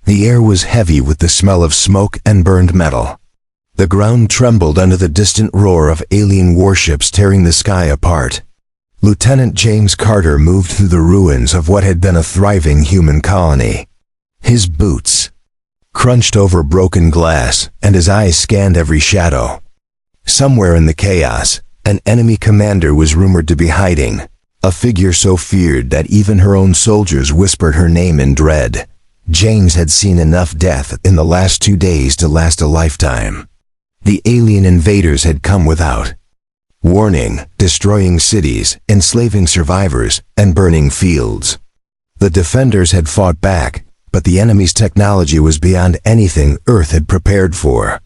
The air was heavy with the smell of smoke and burned metal. The ground trembled under the distant roar of alien warships tearing the sky apart. Lieutenant James Carter moved through the ruins of what had been a thriving human colony. His boots crunched over broken glass, and his eyes scanned every shadow. Somewhere in the chaos, an enemy commander was rumored to be hiding, a figure so feared that even her own soldiers whispered her name in dread. James had seen enough death in the last 2 days to last a lifetime. The alien invaders had come without warning, destroying cities, enslaving survivors, and burning fields. The defenders had fought back, but the enemy's technology was beyond anything Earth had prepared for.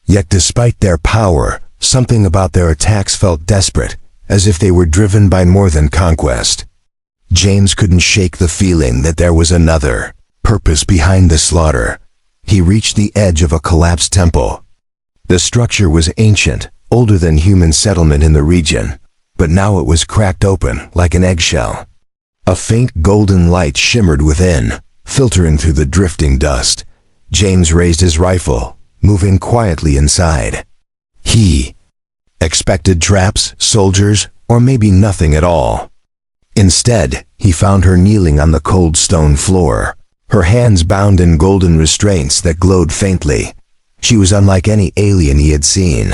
Yet despite their power, something about their attacks felt desperate, as if they were driven by more than conquest. James couldn't shake the feeling that there was another purpose behind the slaughter. He reached the edge of a collapsed temple. The structure was ancient, older than human settlement in the region, but now it was cracked open like an eggshell. A faint golden light shimmered within, filtering through the drifting dust. James raised his rifle, moving quietly inside. He expected traps, soldiers, or maybe nothing at all. Instead, he found her kneeling on the cold stone floor, her hands bound in golden restraints that glowed faintly. She was unlike any alien he had seen.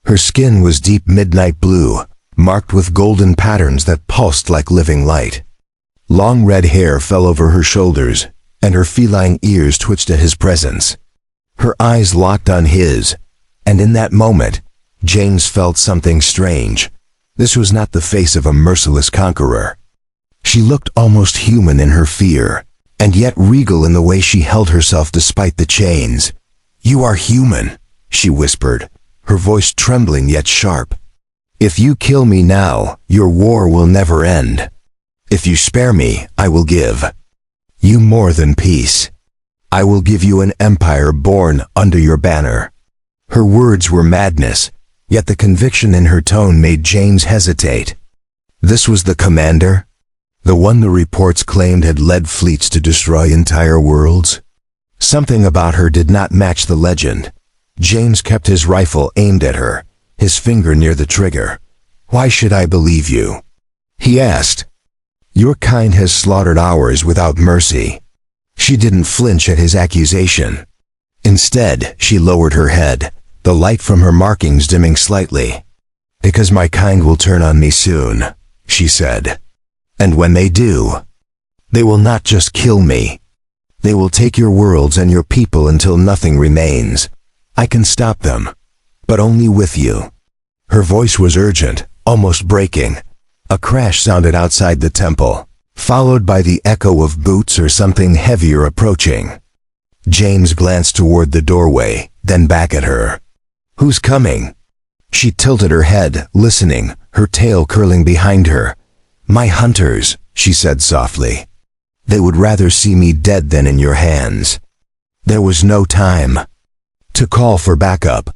Her skin was deep midnight blue, marked with golden patterns that pulsed like living light. Long red hair fell over her shoulders, and her feline ears twitched at his presence. Her eyes locked on his, and in that moment, James felt something strange. This was not the face of a merciless conqueror. She looked almost human in her fear, and yet regal in the way she held herself despite the chains. "You are human," she whispered, her voice trembling yet sharp. "If you kill me now, your war will never end. If you spare me, I will give you more than peace. I will give you an empire born under your banner." Her words were madness, yet the conviction in her tone made James hesitate. This was the commander? The one the reports claimed had led fleets to destroy entire worlds? Something about her did not match the legend. James kept his rifle aimed at her, his finger near the trigger. "Why should I believe you?" he asked. "Your kind has slaughtered ours without mercy." She didn't flinch at his accusation. Instead, she lowered her head, the light from her markings dimming slightly. "Because my kind will turn on me soon," she said. "And when they do, they will not just kill me. They will take your worlds and your people until nothing remains. I can stop them, but only with you." Her voice was urgent, almost breaking. A crash sounded outside the temple, followed by the echo of boots or something heavier approaching. James glanced toward the doorway, then back at her. "Who's coming?" She tilted her head, listening, her tail curling behind her. "My hunters," she said softly. "They would rather see me dead than in your hands." There was no time to call for backup.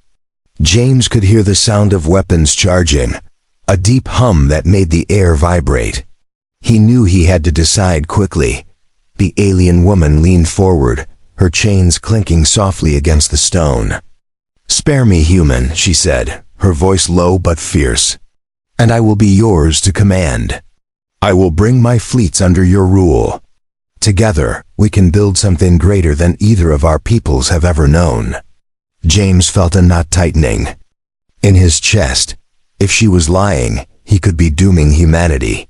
James could hear the sound of weapons charging, a deep hum that made the air vibrate. He knew he had to decide quickly. The alien woman leaned forward, her chains clinking softly against the stone. "Spare me, human," she said, her voice low but fierce, "and I will be yours to command. I will bring my fleets under your rule. Together, we can build something greater than either of our peoples have ever known." James felt a knot tightening in his chest. If she was lying, he could be dooming humanity.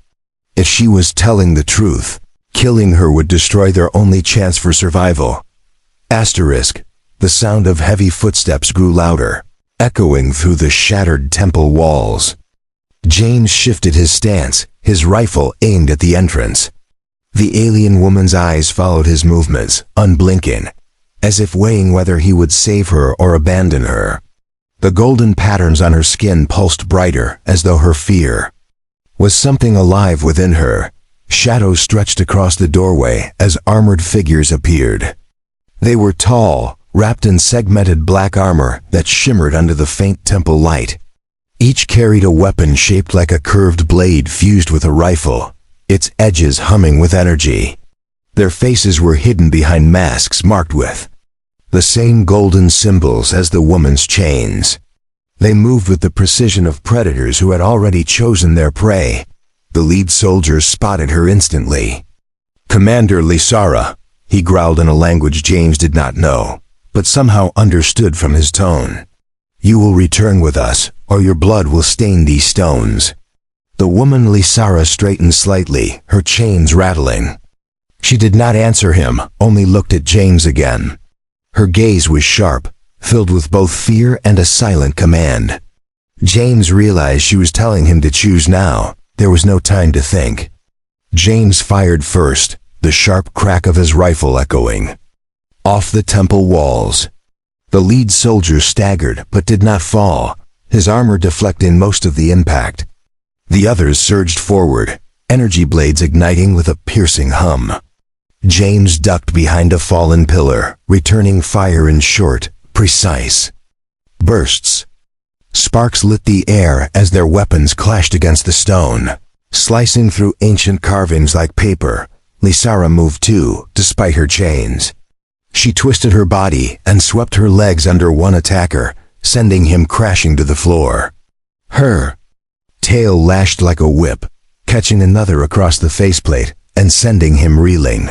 If she was telling the truth, killing her would destroy their only chance for survival. Asterisk. The sound of heavy footsteps grew louder, echoing through the shattered temple walls. James shifted his stance, his rifle aimed at the entrance. The alien woman's eyes followed his movements, unblinking, as if weighing whether he would save her or abandon her. The golden patterns on her skin pulsed brighter, as though her fear was something alive within her. Shadows stretched across the doorway as armored figures appeared. They were tall, wrapped in segmented black armor that shimmered under the faint temple light. Each carried a weapon shaped like a curved blade fused with a rifle, its edges humming with energy. Their faces were hidden behind masks marked with the same golden symbols as the woman's chains. They moved with the precision of predators who had already chosen their prey. The lead soldier spotted her instantly. "Commander Lysara," he growled in a language James did not know, but somehow understood from his tone. "You will return with us, or your blood will stain these stones." The woman Lysara straightened slightly, her chains rattling. She did not answer him, only looked at James again. Her gaze was sharp, filled with both fear and a silent command. James realized she was telling him to choose now. There was no time to think. James fired first, the sharp crack of his rifle echoing off the temple walls. The lead soldier staggered but did not fall, his armor deflecting most of the impact. The others surged forward, energy blades igniting with a piercing hum. James ducked behind a fallen pillar, returning fire in short, precise bursts. Sparks lit the air as their weapons clashed against the stone, slicing through ancient carvings like paper. Lysara moved too, despite her chains. She twisted her body and swept her legs under one attacker, sending him crashing to the floor. Her tail lashed like a whip, catching another across the faceplate and sending him reeling.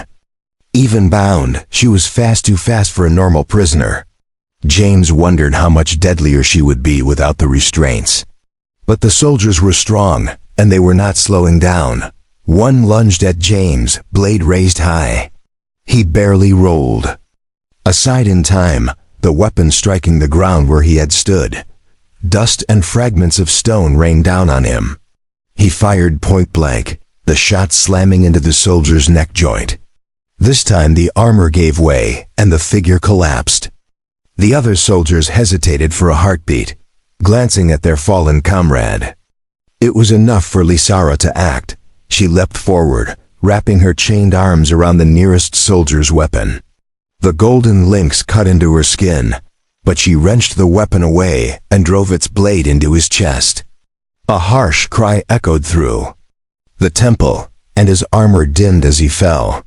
Even bound, she was too fast for a normal prisoner. James wondered how much deadlier she would be without the restraints. But the soldiers were strong, and they were not slowing down. One lunged at James, blade raised high. He barely rolled aside in time, the weapon striking the ground where he had stood. Dust and fragments of stone rained down on him. He fired point blank, the shot slamming into the soldier's neck joint. This time the armor gave way, and the figure collapsed. The other soldiers hesitated for a heartbeat, glancing at their fallen comrade. It was enough for Lysara to act. She leapt forward, wrapping her chained arms around the nearest soldier's weapon. The golden links cut into her skin, but she wrenched the weapon away and drove its blade into his chest. A harsh cry echoed through the temple, and his armor dimmed as he fell.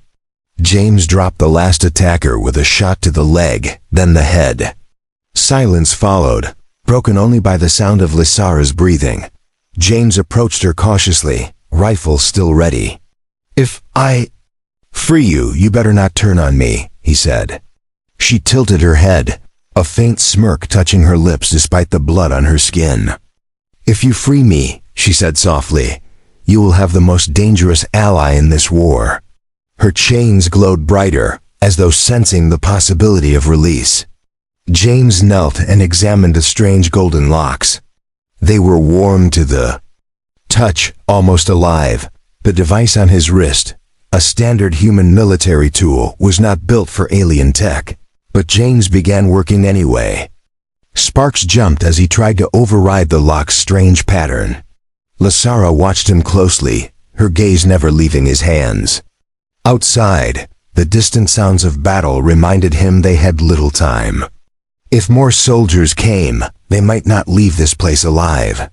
James dropped the last attacker with a shot to the leg, then the head. Silence followed, broken only by the sound of Lysara's breathing. James approached her cautiously, rifle still ready. "If I free you, you better not turn on me," he said. She tilted her head, a faint smirk touching her lips despite the blood on her skin. "If you free me," she said softly, "you will have the most dangerous ally in this war." Her chains glowed brighter, as though sensing the possibility of release. James knelt and examined the strange golden locks. They were warm to the touch, almost alive. The device on his wrist, a standard human military tool, was not built for alien tech. But James began working anyway. Sparks jumped as he tried to override the lock's strange pattern. Lysara watched him closely, her gaze never leaving his hands. Outside, the distant sounds of battle reminded him they had little time. If more soldiers came, they might not leave this place alive.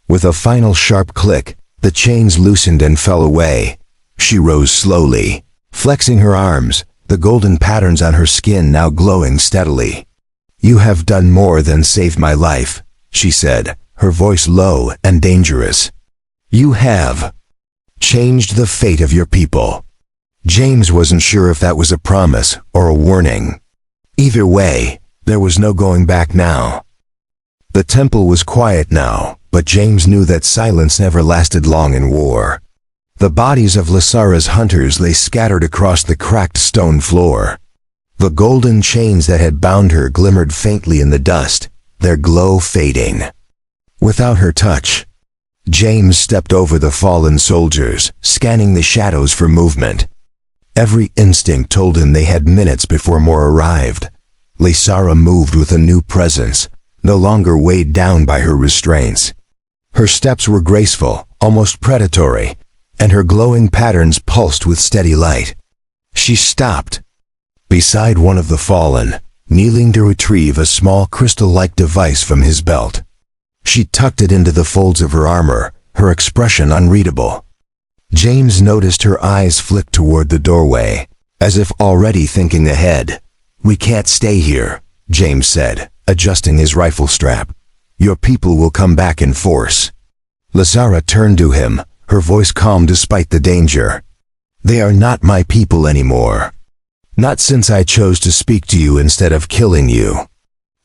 With a final sharp click, the chains loosened and fell away. She rose slowly, flexing her arms, the golden patterns on her skin now glowing steadily. "You have done more than save my life," she said, her voice low and dangerous. "You have changed the fate of your people." James wasn't sure if that was a promise or a warning. Either way, there was no going back now. The temple was quiet now, but James knew that silence never lasted long in war. The bodies of Lysara's hunters lay scattered across the cracked stone floor. The golden chains that had bound her glimmered faintly in the dust, their glow fading. Without her touch, James stepped over the fallen soldiers, scanning the shadows for movement. Every instinct told him they had minutes before more arrived. Lysara moved with a new presence, no longer weighed down by her restraints. Her steps were graceful, almost predatory, and her glowing patterns pulsed with steady light. She stopped beside one of the fallen, kneeling to retrieve a small crystal-like device from his belt. She tucked it into the folds of her armor, her expression unreadable. James noticed her eyes flick toward the doorway, as if already thinking ahead. "We can't stay here," James said, adjusting his rifle strap. "Your people will come back in force." Lazara turned to him, her voice calm despite the danger. "They are not my people anymore. Not since I chose to speak to you instead of killing you."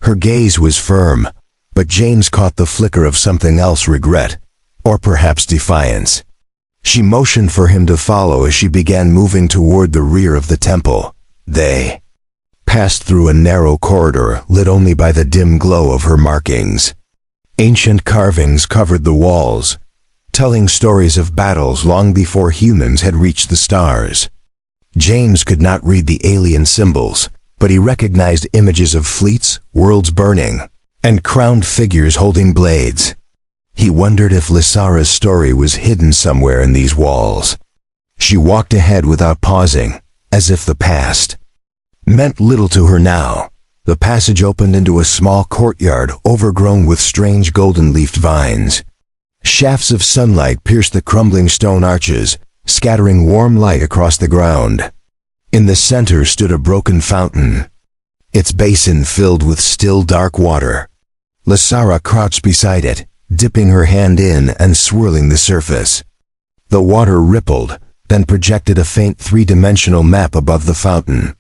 Her gaze was firm, but James caught the flicker of something else: regret, or perhaps defiance. She motioned for him to follow as she began moving toward the rear of the temple. They passed through a narrow corridor lit only by the dim glow of her markings. Ancient carvings covered the walls, telling stories of battles long before humans had reached the stars. James could not read the alien symbols, but he recognized images of fleets, worlds burning, and crowned figures holding blades. He wondered if Lazara's story was hidden somewhere in these walls. She walked ahead without pausing, as if the past meant little to her now. The passage opened into a small courtyard overgrown with strange golden-leafed vines. Shafts of sunlight pierced the crumbling stone arches, scattering warm light across the ground. In the center stood a broken fountain, its basin filled with still dark water. Lazara crouched beside it, dipping her hand in and swirling the surface. The water rippled, then projected a faint three-dimensional map above the fountain.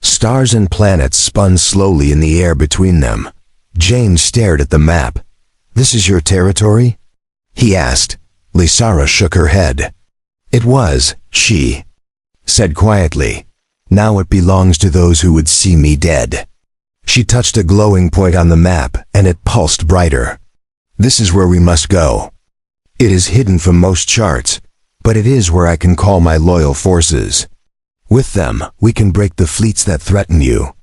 Stars and planets spun slowly in the air between them. James stared at the map. "This is your territory?" he asked. Lazara shook her head. "It was," she said quietly. "Now it belongs to those who would see me dead." She touched a glowing point on the map, and it pulsed brighter. "This is where we must go. It is hidden from most charts, but it is where I can call my loyal forces. With them, we can break the fleets that threaten you."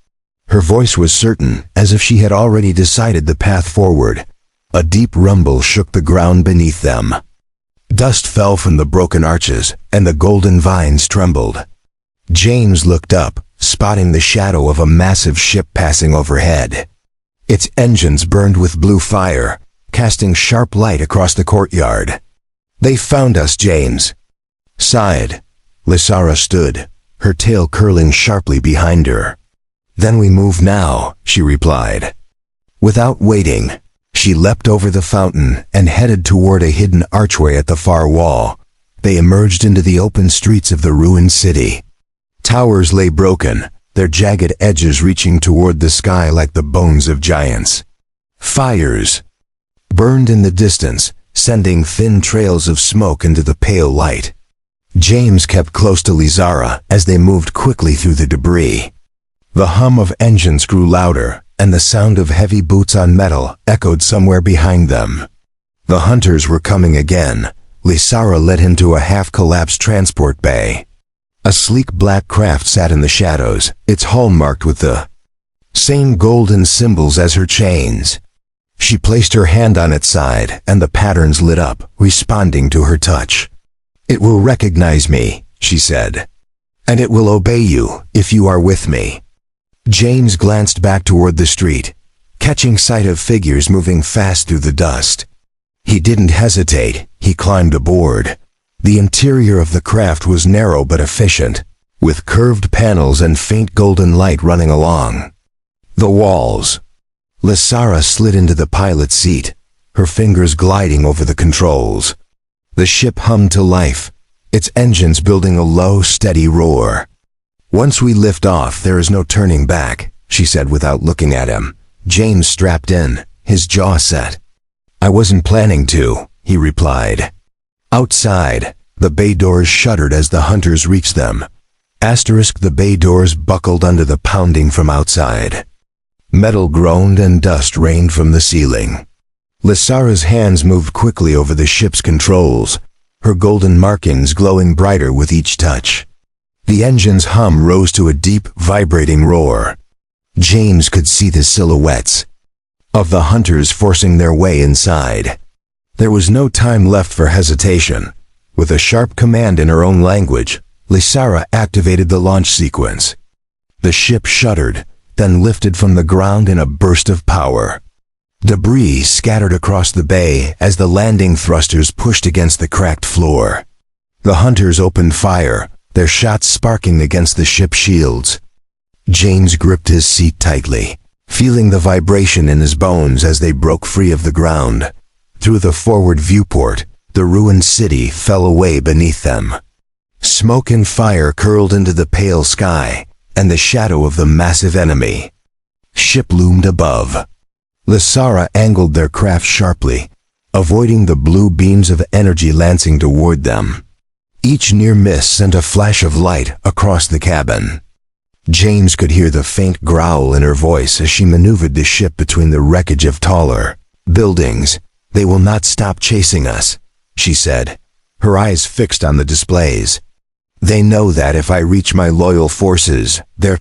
Her voice was certain, as if she had already decided the path forward. A deep rumble shook the ground beneath them. Dust fell from the broken arches, and the golden vines trembled. James looked up, spotting the shadow of a massive ship passing overhead. Its engines burned with blue fire, casting sharp light across the courtyard. "They found us," James sighed. Lazara stood, her tail curling sharply behind her. "Then we move now," she replied. Without waiting, she leapt over the fountain and headed toward a hidden archway at the far wall. They emerged into the open streets of the ruined city. Towers lay broken, their jagged edges reaching toward the sky like the bones of giants. Fires burned in the distance, sending thin trails of smoke into the pale light. James kept close to Lazara as they moved quickly through the debris. The hum of engines grew louder, and the sound of heavy boots on metal echoed somewhere behind them. The hunters were coming again. Lazara led him to a half-collapsed transport bay. A sleek black craft sat in the shadows, its hull marked with the same golden symbols as her chains. She placed her hand on its side, and the patterns lit up, responding to her touch. "It will recognize me," she said, "and it will obey you if you are with me." James glanced back toward the street, catching sight of figures moving fast through the dust. He didn't hesitate, he climbed aboard. The interior of the craft was narrow but efficient, with curved panels and faint golden light running along the walls. Lazara slid into the pilot's seat, her fingers gliding over the controls. The ship hummed to life, its engines building a low, steady roar. "Once we lift off, there is no turning back," she said without looking at him. James strapped in, his jaw set. "I wasn't planning to," he replied. Outside, the bay doors shuddered as the hunters reached them. The bay doors buckled under the pounding from outside. Metal groaned and dust rained from the ceiling. Lazara's hands moved quickly over the ship's controls, her golden markings glowing brighter with each touch. The engine's hum rose to a deep, vibrating roar. James could see the silhouettes of the hunters forcing their way inside. There was no time left for hesitation. With a sharp command in her own language, Lazara activated the launch sequence. The ship shuddered, then lifted from the ground in a burst of power. Debris scattered across the bay as the landing thrusters pushed against the cracked floor. The hunters opened fire, their shots sparking against the ship's shields. James gripped his seat tightly, feeling the vibration in his bones as they broke free of the ground. Through the forward viewport, the ruined city fell away beneath them. Smoke and fire curled into the pale sky, and the shadow of the massive enemy ship loomed above. Lysara angled their craft sharply, avoiding the blue beams of energy lancing toward them. Each near miss sent a flash of light across the cabin. James could hear the faint growl in her voice as she maneuvered the ship between the wreckage of taller buildings. "They will not stop chasing us," she said, her eyes fixed on the displays. "They know that if I reach my loyal forces, their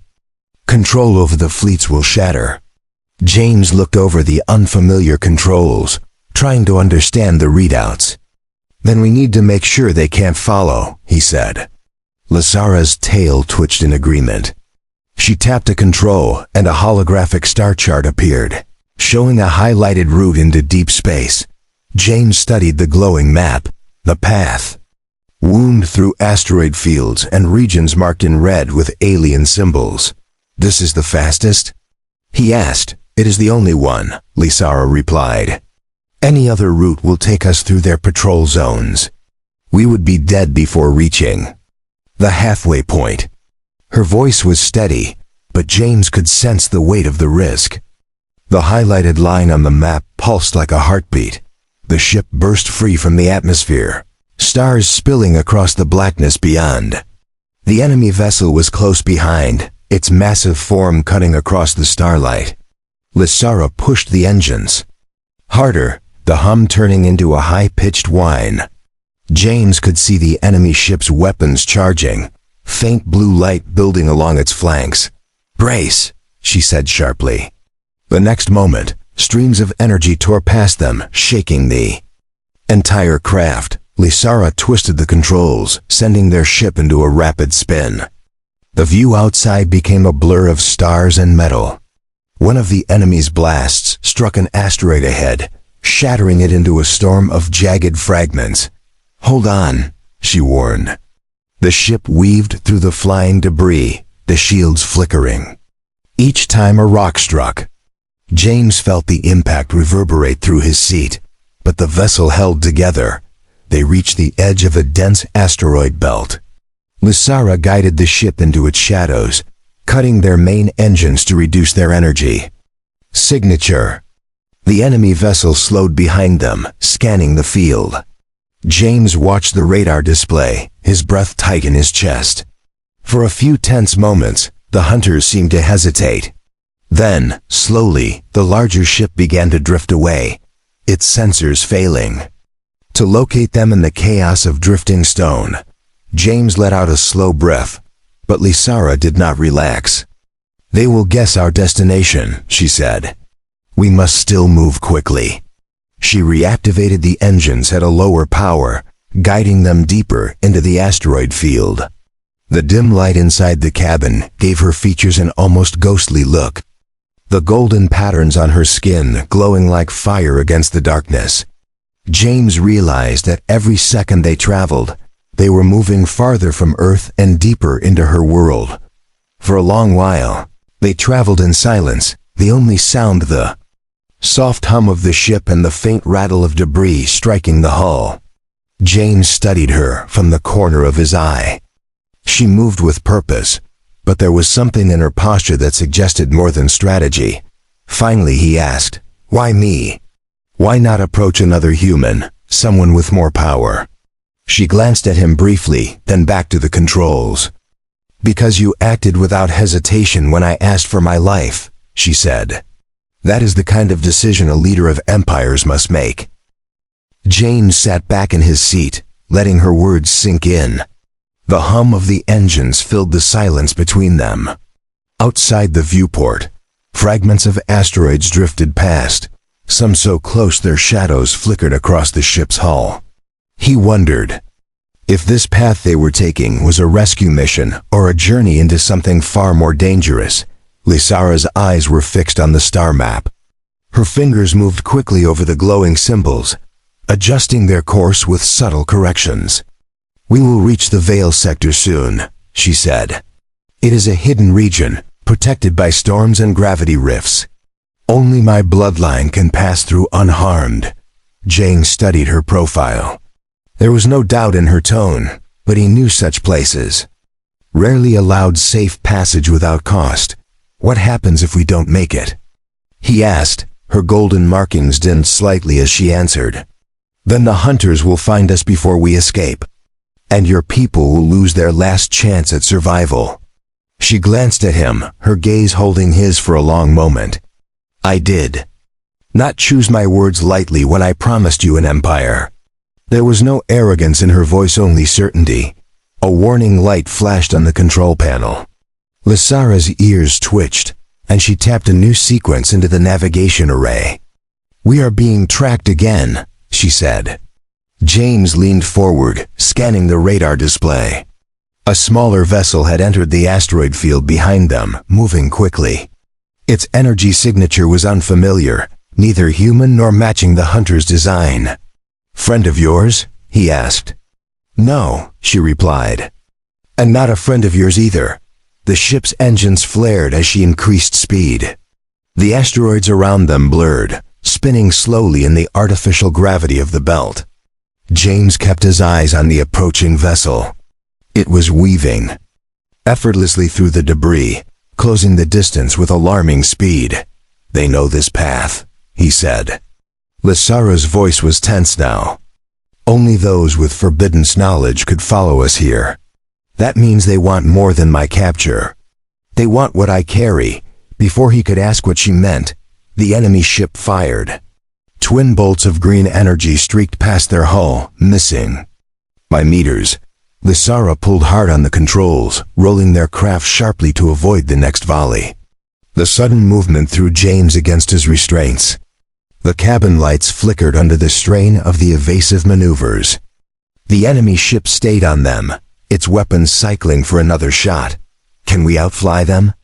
control over the fleets will shatter." James looked over the unfamiliar controls, trying to understand the readouts. "Then we need to make sure they can't follow," he said. Lysara's tail twitched in agreement. She tapped a control, and a holographic star chart appeared, showing a highlighted route into deep space. James studied the glowing map. The path wound through asteroid fields and regions marked in red with alien symbols. "This is the fastest?" he asked. "It is the only one," Lysara replied. "Any other route will take us through their patrol zones. We would be dead before reaching the halfway point." Her voice was steady, but James could sense the weight of the risk. The highlighted line on the map pulsed like a heartbeat. The ship burst free from the atmosphere, stars spilling across the blackness beyond. The enemy vessel was close behind, its massive form cutting across the starlight. Lysara pushed the engines harder, the hum turning into a high-pitched whine. James could see the enemy ship's weapons charging, faint blue light building along its flanks. "Brace," she said sharply. The next moment, streams of energy tore past them, shaking the entire craft. Lysara twisted the controls, sending their ship into a rapid spin. The view outside became a blur of stars and metal. One of the enemy's blasts struck an asteroid ahead, shattering it into a storm of jagged fragments. "Hold on," she warned. The ship weaved through the flying debris, the shields flickering each time a rock struck. James felt the impact reverberate through his seat, but the vessel held together. They reached the edge of a dense asteroid belt. Lysara guided the ship into its shadows, cutting their main engines to reduce their energy. Signature. The enemy vessel slowed behind them, scanning the field. James watched the radar display, his breath tight in his chest. For a few tense moments, the hunters seemed to hesitate. Then, slowly, the larger ship began to drift away, its sensors failing to locate them in the chaos of drifting stone. James let out a slow breath, but Lysara did not relax. "They will guess our destination," she said. "We must still move quickly." She reactivated the engines at a lower power, guiding them deeper into the asteroid field. The dim light inside the cabin gave her features an almost ghostly look, the golden patterns on her skin glowing like fire against the darkness. James realized that every second they traveled, they were moving farther from Earth and deeper into her world. For a long while, they traveled in silence, the only sound the soft hum of the ship and the faint rattle of debris striking the hull. James studied her from the corner of his eye. She moved with purpose, but there was something in her posture that suggested more than strategy. Finally he asked, "Why me? Why not approach another human, someone with more power?" She glanced at him briefly, then back to the controls. "Because you acted without hesitation when I asked for my life," she said. "That is the kind of decision a leader of empires must make." James sat back in his seat, letting her words sink in. The hum of the engines filled the silence between them. Outside the viewport, fragments of asteroids drifted past, some so close their shadows flickered across the ship's hull. He wondered if this path they were taking was a rescue mission or a journey into something far more dangerous. Lysara's eyes were fixed on the star map. Her fingers moved quickly over the glowing symbols, adjusting their course with subtle corrections. "We will reach the Veil sector soon," she said. "It is a hidden region, protected by storms and gravity rifts. Only my bloodline can pass through unharmed." James studied her profile. There was no doubt in her tone, but he knew such places. Rarely allowed safe passage without cost. "What happens if we don't make it?" he asked. Her golden markings dimmed slightly as she answered. "Then the hunters will find us before we escape, and your people will lose their last chance at survival." She glanced at him, her gaze holding his for a long moment. "I did not choose my words lightly when I promised you an empire." There was no arrogance in her voice, only certainty. A warning light flashed on the control panel. Lysara's ears twitched, and she tapped a new sequence into the navigation array. "We are being tracked again," she said. James leaned forward, scanning the radar display. A smaller vessel had entered the asteroid field behind them, moving quickly. Its energy signature was unfamiliar, neither human nor matching the hunter's design. "Friend of yours?" he asked. "No," she replied. "And not a friend of yours either." The ship's engines flared as she increased speed. The asteroids around them blurred, spinning slowly in the artificial gravity of the belt. James kept his eyes on the approaching vessel. It was weaving effortlessly through the debris, closing the distance with alarming speed. "They know this path," he said. Lysara's voice was tense now. "Only those with forbidden knowledge could follow us here. That means they want more than my capture. They want what I carry." Before he could ask what she meant, the enemy ship fired. Twin bolts of green energy streaked past their hull, missing. "My meters." Lysara pulled hard on the controls, rolling their craft sharply to avoid the next volley. The sudden movement threw James against his restraints. The cabin lights flickered under the strain of the evasive maneuvers. The enemy ship stayed on them, its weapons cycling for another shot. "Can we outfly them?"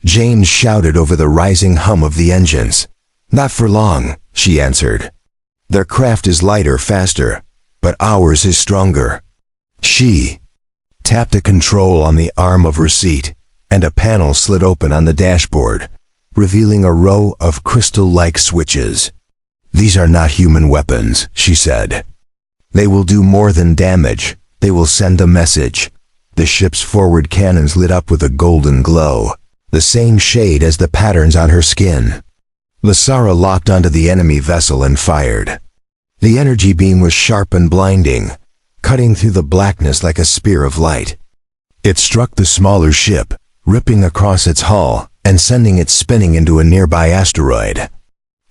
James shouted over the rising hum of the engines. "Not for long," she answered. "Their craft is lighter, faster, but ours is stronger." She tapped a control on the arm of her seat, and a panel slid open on the dashboard, revealing a row of crystal-like switches. "These are not human weapons," she said. "They will do more than damage. They will send a message." The ship's forward cannons lit up with a golden glow, the same shade as the patterns on her skin. Lysara locked onto the enemy vessel and fired. The energy beam was sharp and blinding, cutting through the blackness like a spear of light. It struck the smaller ship, ripping across its hull and sending it spinning into a nearby asteroid.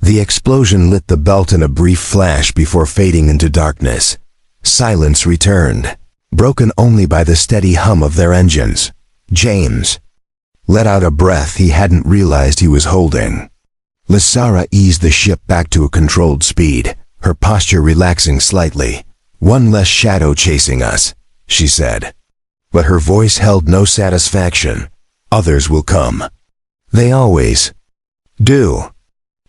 The explosion lit the belt in a brief flash before fading into darkness. Silence returned, broken only by the steady hum of their engines. James let out a breath he hadn't realized he was holding. Lysara eased the ship back to a controlled speed, her posture relaxing slightly. "One less shadow chasing us," she said. But her voice held no satisfaction. "Others will come. They always do."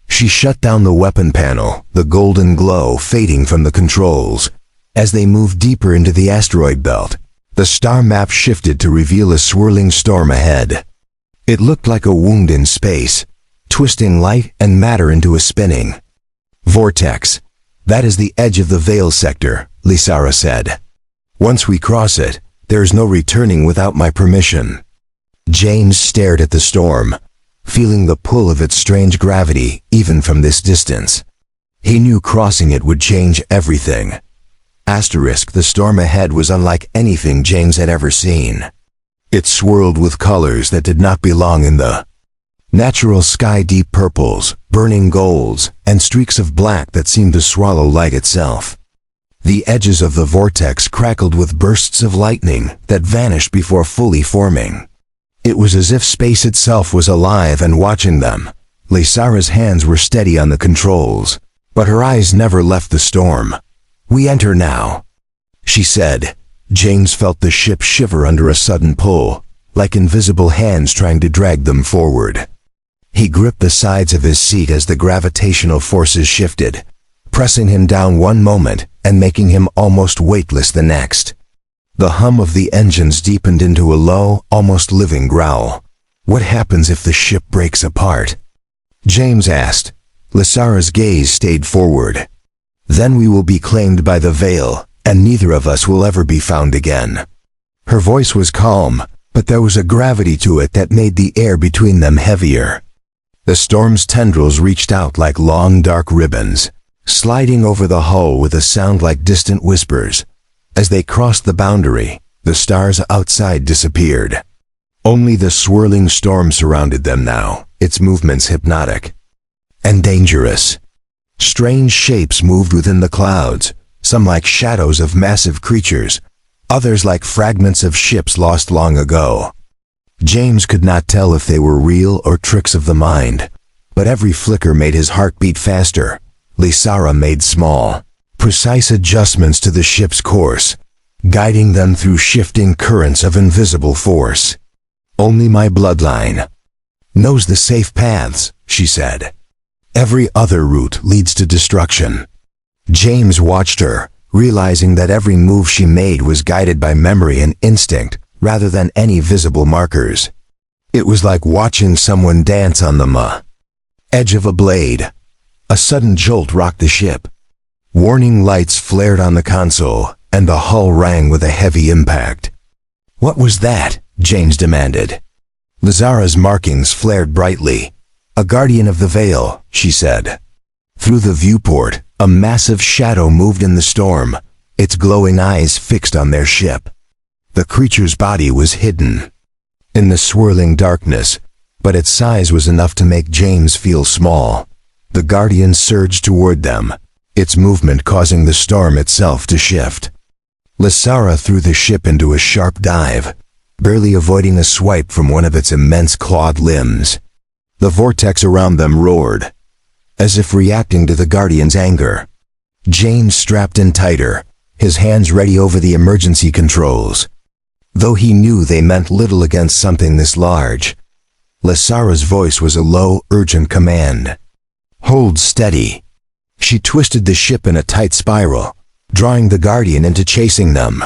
She shut down the weapon panel, the golden glow fading from the controls. As they moved deeper into the asteroid belt, the star map shifted to reveal a swirling storm ahead. It looked like a wound in space, twisting light and matter into a spinning vortex. "That is the edge of the Veil sector," Lysara said. "Once we cross it, there is no returning without my permission." James stared at the storm, feeling the pull of its strange gravity even from this distance. He knew crossing it would change everything. The storm ahead was unlike anything James had ever seen. It swirled with colors that did not belong in the natural sky, deep purples, burning golds, and streaks of black that seemed to swallow light itself. The edges of the vortex crackled with bursts of lightning that vanished before fully forming. It was as if space itself was alive and watching them. Lysara's hands were steady on the controls, but her eyes never left the storm. "We enter now," she said. James felt the ship shiver under a sudden pull, like invisible hands trying to drag them forward. He gripped the sides of his seat as the gravitational forces shifted, pressing him down one moment and making him almost weightless the next. The hum of the engines deepened into a low, almost living growl. "What happens if the ship breaks apart?" James asked. Lysara's gaze stayed forward. "Then we will be claimed by the Veil, and neither of us will ever be found again." Her voice was calm, but there was a gravity to it that made the air between them heavier. The storm's tendrils reached out like long dark ribbons, sliding over the hull with a sound like distant whispers. As they crossed the boundary, the stars outside disappeared. Only the swirling storm surrounded them now, its movements hypnotic and dangerous. Strange shapes moved within the clouds, some like shadows of massive creatures, others like fragments of ships lost long ago. James could not tell if they were real or tricks of the mind, but every flicker made his heart beat faster. Lysara made small, precise adjustments to the ship's course, guiding them through shifting currents of invisible force. "Only my bloodline knows the safe paths," she said. "Every other route leads to destruction." James watched her, realizing that every move she made was guided by memory and instinct, rather than any visible markers. It was like watching someone dance on the edge of a blade. A sudden jolt rocked the ship. Warning lights flared on the console, and the hull rang with a heavy impact. "What was that?" James demanded. Lysara's markings flared brightly. "A guardian of the Veil," she said. Through the viewport, a massive shadow moved in the storm, its glowing eyes fixed on their ship. The creature's body was hidden in the swirling darkness, but its size was enough to make James feel small. The guardian surged toward them, its movement causing the storm itself to shift. Lysara threw the ship into a sharp dive, barely avoiding a swipe from one of its immense clawed limbs. The vortex around them roared, as if reacting to the guardian's anger. James strapped in tighter, his hands ready over the emergency controls. Though he knew they meant little against something this large, Lysara's voice was a low, urgent command. "Hold steady." She twisted the ship in a tight spiral, drawing the guardian into chasing them.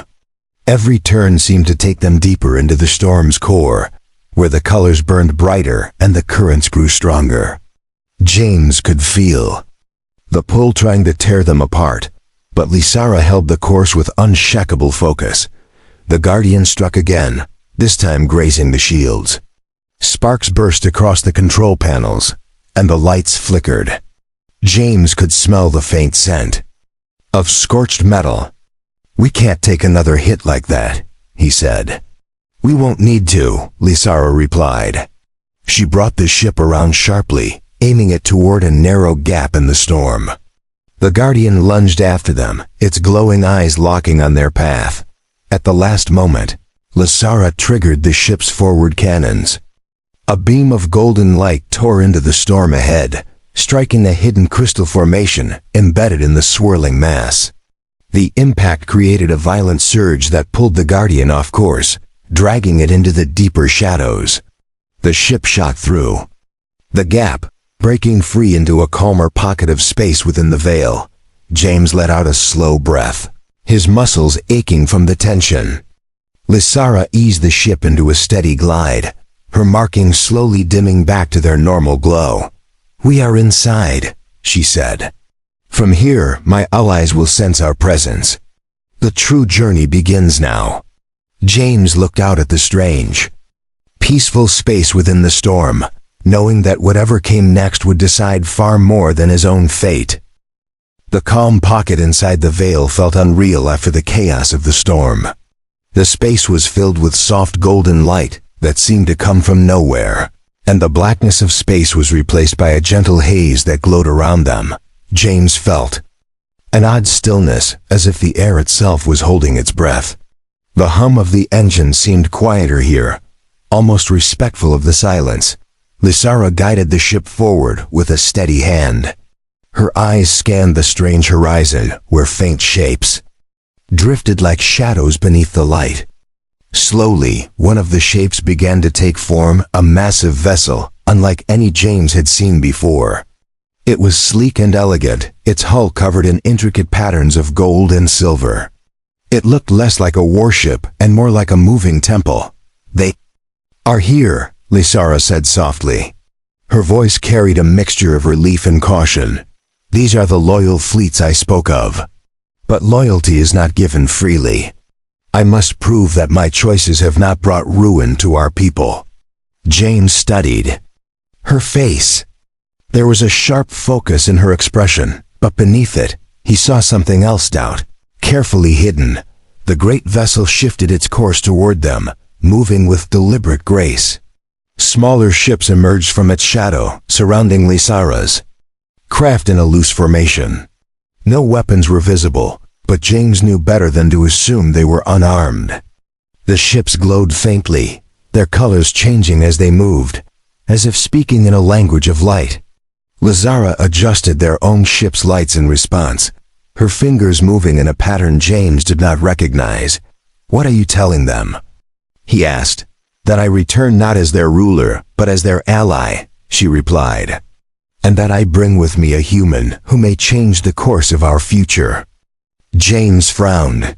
Every turn seemed to take them deeper into the storm's core, where the colors burned brighter and the currents grew stronger. James could feel the pull trying to tear them apart, but Lysara held the course with unshakable focus. The guardian struck again, this time grazing the shields. Sparks burst across the control panels, and the lights flickered. James could smell the faint scent of scorched metal. "We can't take another hit like that," he said. "We won't need to," Lysara replied. She brought the ship around sharply, aiming it toward a narrow gap in the storm. The guardian lunged after them, its glowing eyes locking on their path. At the last moment, Lysara triggered the ship's forward cannons. A beam of golden light tore into the storm ahead, striking a hidden crystal formation embedded in the swirling mass. The impact created a violent surge that pulled the guardian off course, dragging it into the deeper shadows. The ship shot through the gap, breaking free into a calmer pocket of space within the veil. James let out a slow breath, his muscles aching from the tension. Lysara eased the ship into a steady glide, her markings slowly dimming back to their normal glow. "We are inside," she said. "From here, my allies will sense our presence. The true journey begins now." James looked out at the strange, peaceful space within the storm, knowing that whatever came next would decide far more than his own fate. The calm pocket inside the veil felt unreal after the chaos of the storm. The space was filled with soft golden light that seemed to come from nowhere, and the blackness of space was replaced by a gentle haze that glowed around them. James felt an odd stillness, as if the air itself was holding its breath. The hum of the engine seemed quieter here, almost respectful of the silence. Lysara guided the ship forward with a steady hand. Her eyes scanned the strange horizon, where faint shapes drifted like shadows beneath the light. Slowly, one of the shapes began to take form, a massive vessel, unlike any James had seen before. It was sleek and elegant, its hull covered in intricate patterns of gold and silver. It looked less like a warship and more like a moving temple. "They are here," Lysara said softly. Her voice carried a mixture of relief and caution. "These are the loyal fleets I spoke of. But loyalty is not given freely. I must prove that my choices have not brought ruin to our people." James studied her face. There was a sharp focus in her expression, but beneath it, he saw something else. Doubt. Carefully hidden, the great vessel shifted its course toward them, moving with deliberate grace. Smaller ships emerged from its shadow, surrounding Lysara's craft in a loose formation. No weapons were visible, but James knew better than to assume they were unarmed. The ships glowed faintly, their colors changing as they moved, as if speaking in a language of light. Lysara adjusted their own ship's lights in response, her fingers moving in a pattern James did not recognize. "What are you telling them?" he asked. "That I return not as their ruler, but as their ally," she replied. "And that I bring with me a human who may change the course of our future." James frowned.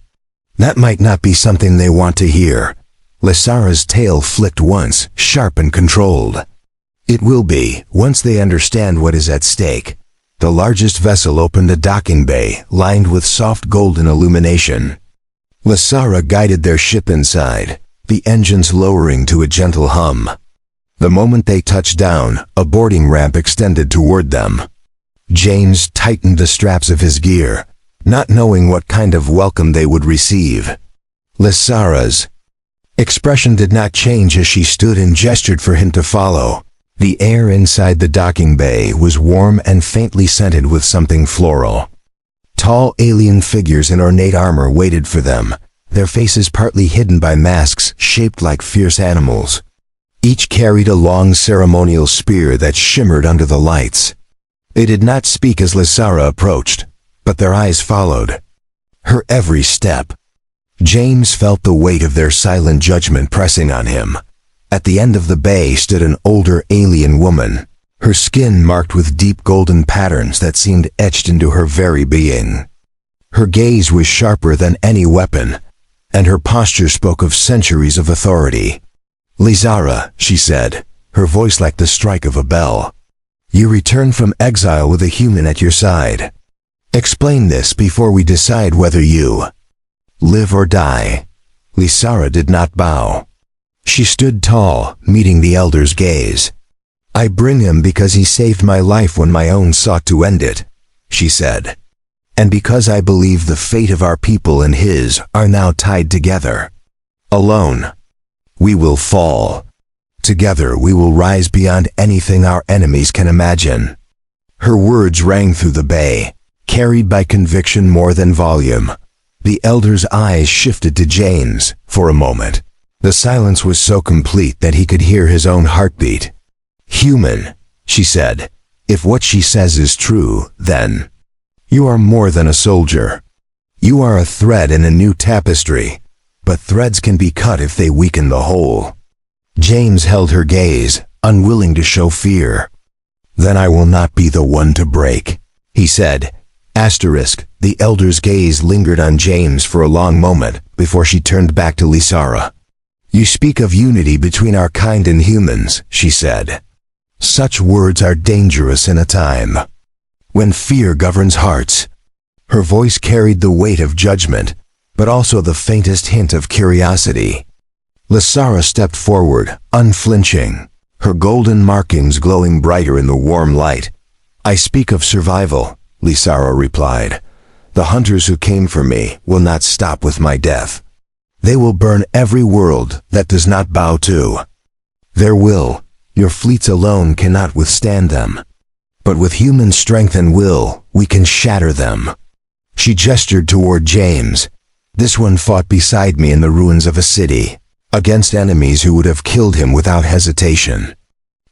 That might not be something they want to hear. Lysara's tail flicked once, sharp and controlled. "It will be, once they understand what is at stake." The largest vessel opened a docking bay, lined with soft golden illumination. Lysara guided their ship inside, the engines lowering to a gentle hum. The moment they touched down, a boarding ramp extended toward them. James tightened the straps of his gear, not knowing what kind of welcome they would receive. Lysara's expression did not change as she stood and gestured for him to follow. The air inside the docking bay was warm and faintly scented with something floral. Tall alien figures in ornate armor waited for them, their faces partly hidden by masks shaped like fierce animals. Each carried a long ceremonial spear that shimmered under the lights. They did not speak as Lysara approached, but their eyes followed her every step. James felt the weight of their silent judgment pressing on him. At the end of the bay stood an older alien woman, her skin marked with deep golden patterns that seemed etched into her very being. Her gaze was sharper than any weapon, and her posture spoke of centuries of authority. "Lysara," she said, her voice like the strike of a bell. "You return from exile with a human at your side. Explain this before we decide whether you live or die." Lysara did not bow. She stood tall, meeting the elder's gaze. "I bring him because he saved my life when my own sought to end it," she said. "And because I believe the fate of our people and his are now tied together. Alone, we will fall. Together we will rise beyond anything our enemies can imagine." Her words rang through the bay, carried by conviction more than volume. The elder's eyes shifted to James for a moment. The silence was so complete that he could hear his own heartbeat. "Human," she said, "if what she says is true, then you are more than a soldier. You are a thread in a new tapestry, but threads can be cut if they weaken the whole." James held her gaze, unwilling to show fear. "Then I will not be the one to break," he said. The elder's gaze lingered on James for a long moment before she turned back to Lysara. "You speak of unity between our kind and humans," she said. "Such words are dangerous in a time when fear governs hearts." Her voice carried the weight of judgment, but also the faintest hint of curiosity. Lysara stepped forward, unflinching, her golden markings glowing brighter in the warm light. "I speak of survival," Lysara replied. "The hunters who came for me will not stop with my death. They will burn every world that does not bow to their will. Your fleets alone cannot withstand them. But with human strength and will, we can shatter them." She gestured toward James. "This one fought beside me in the ruins of a city, against enemies who would have killed him without hesitation.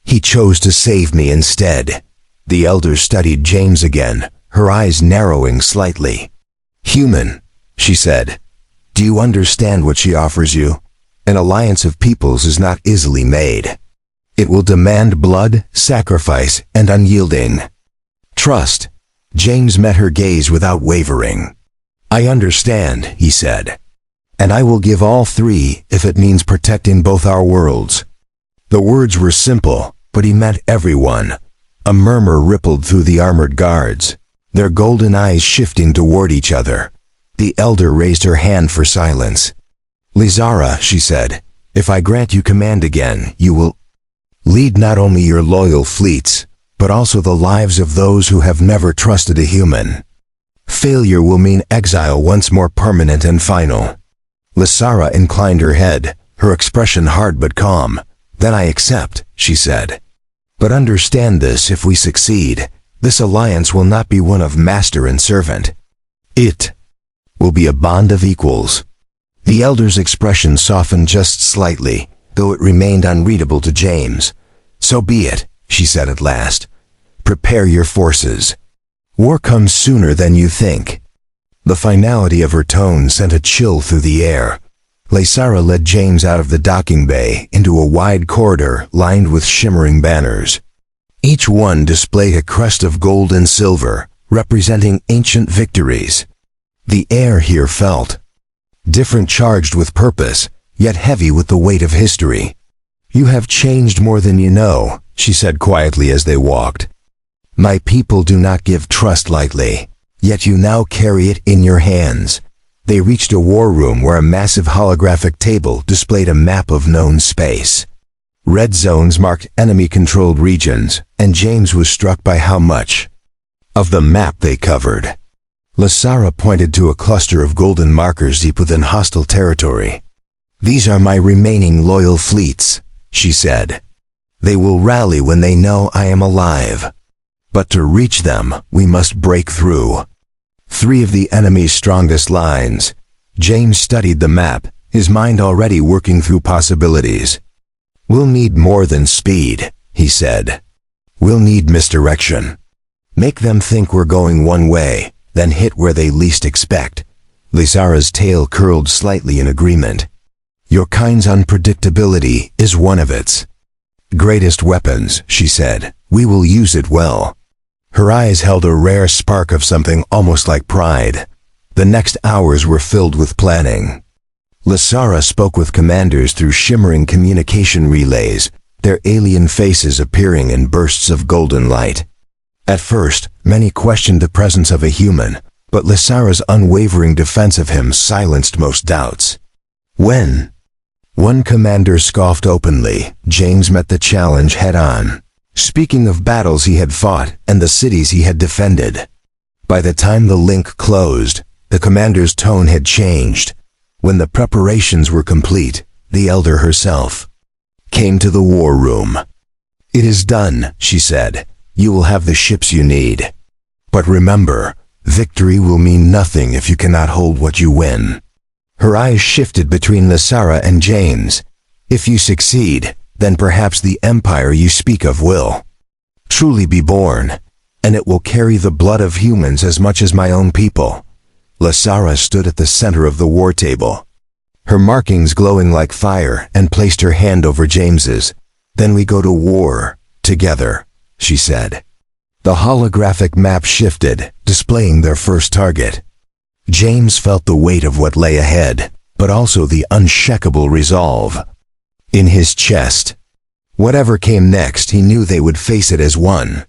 He chose to save me instead." The elder studied James again, her eyes narrowing slightly. "Human," she said. "Do you understand what she offers you? An alliance of peoples is not easily made. It will demand blood, sacrifice, and unyielding trust." James met her gaze without wavering. I understand, he said. And I will give all three if it means protecting both our worlds. The words were simple, but he meant everyone. A murmur rippled through the armored guards, their golden eyes shifting toward each other. The elder raised her hand for silence. Lizara, she said, if I grant you command again, you will lead not only your loyal fleets, but also the lives of those who have never trusted a human. Failure will mean exile once more permanent and final. Lysara inclined her head, her expression hard but calm. Then I accept, she said. But understand this, if we succeed, this alliance will not be one of master and servant. It will be a bond of equals. The elder's expression softened just slightly, though it remained unreadable to James. So be it, she said at last. Prepare your forces. War comes sooner than you think. The finality of her tone sent a chill through the air. Lysara led James out of the docking bay into a wide corridor lined with shimmering banners. Each one displayed a crest of gold and silver, representing ancient victories. The air here felt different, charged with purpose, yet heavy with the weight of history. You have changed more than you know, she said quietly as they walked. My people do not give trust lightly, yet you now carry it in your hands. They reached a war room where a massive holographic table displayed a map of known space. Red zones marked enemy-controlled regions, and James was struck by how much of the map they covered. Lysara pointed to a cluster of golden markers deep within hostile territory. These are my remaining loyal fleets, she said. They will rally when they know I am alive. But to reach them, we must break through 3 of the enemy's strongest lines. James studied the map, his mind already working through possibilities. We'll need more than speed, he said. We'll need misdirection. Make them think we're going one way, then hit where they least expect. Lysara's tail curled slightly in agreement. Your kind's unpredictability is one of its greatest weapons, she said. We will use it well. Her eyes held a rare spark of something almost like pride. The next hours were filled with planning. Lysara spoke with commanders through shimmering communication relays, their alien faces appearing in bursts of golden light. At first, many questioned the presence of a human, but Lysara's unwavering defense of him silenced most doubts. When one commander scoffed openly, James met the challenge head-on, speaking of battles he had fought and the cities he had defended. By the time the link closed, the commander's tone had changed. When the preparations were complete, the elder herself came to the war room. It is done, she said. You will have the ships you need. But remember, victory will mean nothing if you cannot hold what you win. Her eyes shifted between Lysara and James. If you succeed, then perhaps the empire you speak of will truly be born, and it will carry the blood of humans as much as my own people. Lysara stood at the center of the war table, her markings glowing like fire, and placed her hand over James's. Then we go to war, together, she said. The holographic map shifted, displaying their first target. James felt the weight of what lay ahead, but also the unshakable resolve in his chest. Whatever came next, he knew they would face it as one.